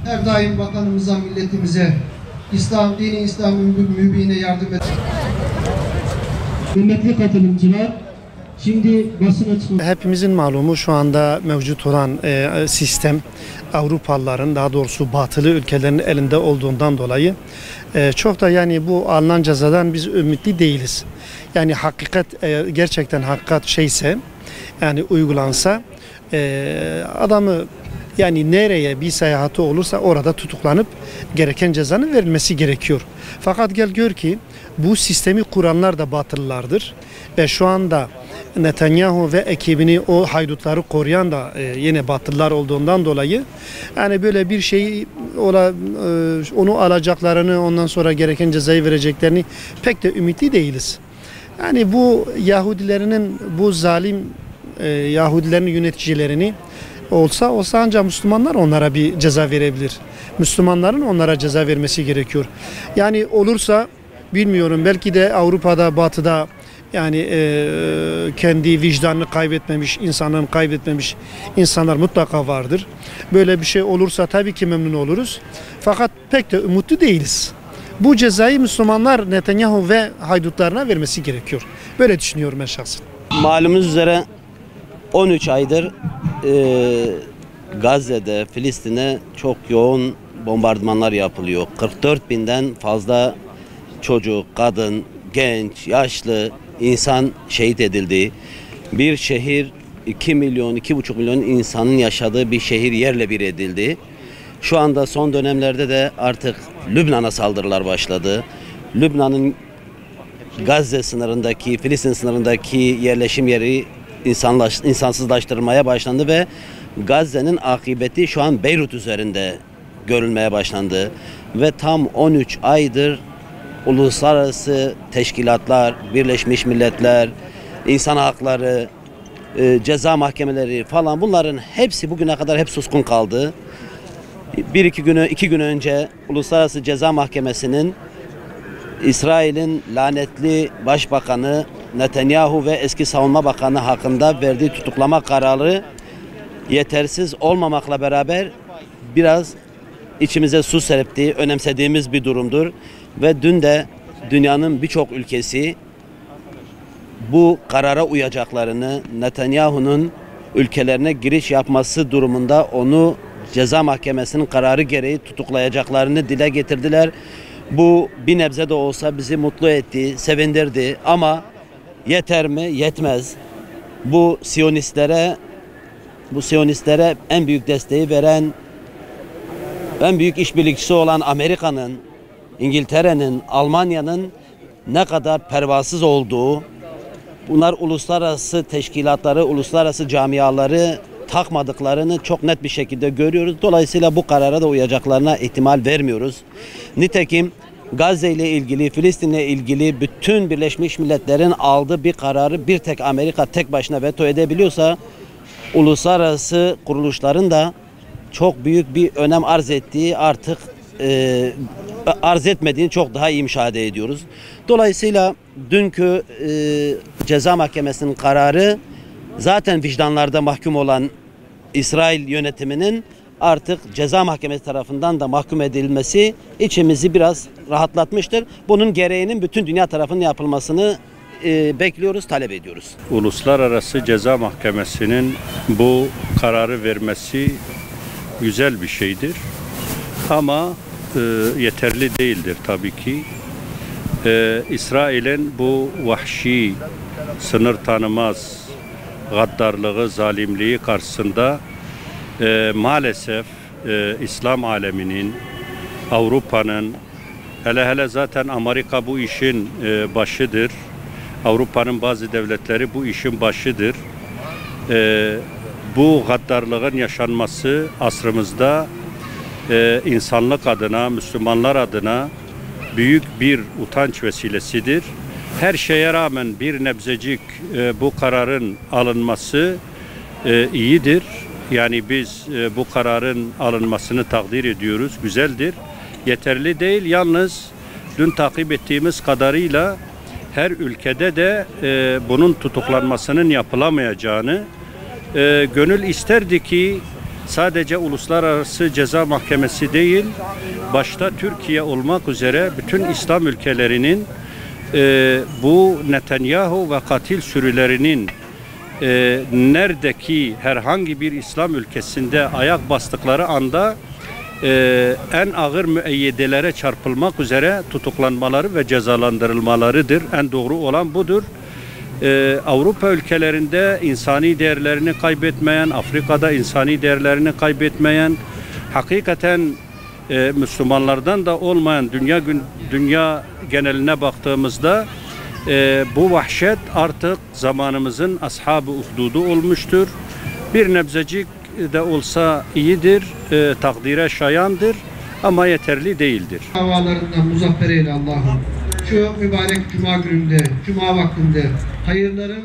Her daim vatanımıza, milletimize, dini İslam mübine yardım et. Kıymetli katılımcılar, şimdi basın açıklaması. Hepimizin malumu şu anda mevcut olan sistem Avrupalıların, daha doğrusu batılı ülkelerin elinde olduğundan dolayı çok da yani bu alınan cezadan biz ümitli değiliz. Yani hakikat gerçekten hakikat şeyse yani uygulansa adamı yani nereye bir seyahati olursa orada tutuklanıp gereken cezanın verilmesi gerekiyor. Fakat gel gör ki bu sistemi kuranlar da batılılardır ve şu anda Netanyahu ve ekibini, o haydutları koruyan da yine batılılar olduğundan dolayı yani böyle bir şey onu alacaklarını, ondan sonra gereken cezayı vereceklerini pek de ümitli değiliz. Yani bu Yahudilerinin, bu zalim Yahudilerin yöneticilerini olsa ancak Müslümanlar onlara bir ceza verebilir. Müslümanların onlara ceza vermesi gerekiyor. Yani olursa bilmiyorum, belki de Avrupa'da, Batı'da yani kendi vicdanını kaybetmemiş, insanlarını kaybetmemiş insanlar mutlaka vardır. Böyle bir şey olursa tabii ki memnun oluruz. Fakat pek de umutlu değiliz. Bu cezayı Müslümanlar Netanyahu ve haydutlarına vermesi gerekiyor. Böyle düşünüyorum ben şahsen. Malumunuz üzere 13 aydır Gazze'de, Filistin'e çok yoğun bombardımanlar yapılıyor. 44 binden fazla çocuk, kadın, genç, yaşlı insan şehit edildi. Bir şehir 2 milyon, 2,5 milyon insanın yaşadığı bir şehir yerle bir edildi. Şu anda son dönemlerde de artık Lübnan'a saldırılar başladı. Lübnan'ın Gazze sınırındaki, Filistin sınırındaki yerleşim yeri insansızlaştırılmaya başlandı ve Gazze'nin akıbeti şu an Beyrut üzerinde görülmeye başlandı. Ve tam 13 aydır uluslararası teşkilatlar, Birleşmiş Milletler, insan hakları, ceza mahkemeleri falan, bunların hepsi bugüne kadar hep suskun kaldı. İki gün önce Uluslararası Ceza Mahkemesi'nin İsrail'in lanetli Başbakanı Netanyahu ve eski Savunma Bakanı hakkında verdiği tutuklama kararı yetersiz olmamakla beraber biraz içimize su serptiği, önemsediğimiz bir durumdur. Ve dün de dünyanın birçok ülkesi bu karara uyacaklarını, Netanyahu'nun ülkelerine giriş yapması durumunda onu ceza mahkemesinin kararı gereği tutuklayacaklarını dile getirdiler. Bu bir nebze de olsa bizi mutlu etti, sevindirdi ama yeter mi? Yetmez. Bu Siyonistlere en büyük desteği veren, en büyük işbirlikçisi olan Amerika'nın, İngiltere'nin, Almanya'nın ne kadar pervasız olduğu, bunlar uluslararası teşkilatları, uluslararası camiaları takmadıklarını çok net bir şekilde görüyoruz. Dolayısıyla bu karara da uyacaklarına ihtimal vermiyoruz. Nitekim Gazze ile ilgili, Filistin ile ilgili bütün Birleşmiş Milletler'in aldığı bir kararı bir tek Amerika tek başına veto edebiliyorsa, uluslararası kuruluşların da çok büyük bir önem arz ettiği, artık arz etmediğini çok daha iyi müşahede ediyoruz. Dolayısıyla dünkü ceza mahkemesinin kararı zaten vicdanlarda mahkum olan İsrail yönetiminin artık ceza mahkemesi tarafından da mahkum edilmesi içimizi biraz rahatlatmıştır. Bunun gereğinin bütün dünya tarafından yapılmasını bekliyoruz, talep ediyoruz. Uluslararası Ceza Mahkemesi'nin bu kararı vermesi güzel bir şeydir. Ama yeterli değildir tabii ki. İsrail'in bu vahşi, sınır tanımaz gaddarlığı, zalimliği karşısında maalesef İslam aleminin, Avrupa'nın, hele zaten Amerika bu işin başıdır. Avrupa'nın bazı devletleri bu işin başıdır. Bu gaddarlığın yaşanması asrımızda insanlık adına, Müslümanlar adına büyük bir utanç vesilesidir. Her şeye rağmen bir nebzecik bu kararın alınması iyidir. Yani biz bu kararın alınmasını takdir ediyoruz, güzeldir. Yeterli değil, yalnız dün takip ettiğimiz kadarıyla her ülkede de bunun tutuklanmasının yapılamayacağını Gönül isterdi ki sadece Uluslararası Ceza Mahkemesi değil, başta Türkiye olmak üzere bütün İslam ülkelerinin bu Netanyahu ve katil sürülerinin neredeki herhangi bir İslam ülkesinde ayak bastıkları anda en ağır müeyyidelere çarpılmak üzere tutuklanmaları ve cezalandırılmalarıdır. En doğru olan budur. Avrupa ülkelerinde insani değerlerini kaybetmeyen, Afrika'da insani değerlerini kaybetmeyen, hakikaten Müslümanlardan da olmayan dünya geneline baktığımızda bu vahşet artık zamanımızın ashab-ı uhdudu olmuştur. Bir nebzecik de olsa iyidir, takdire şayandır ama yeterli değildir. Davalarından muzaffer eyle Allah'ım. Şu mübarek cuma gününde, cuma vaktinde hayırların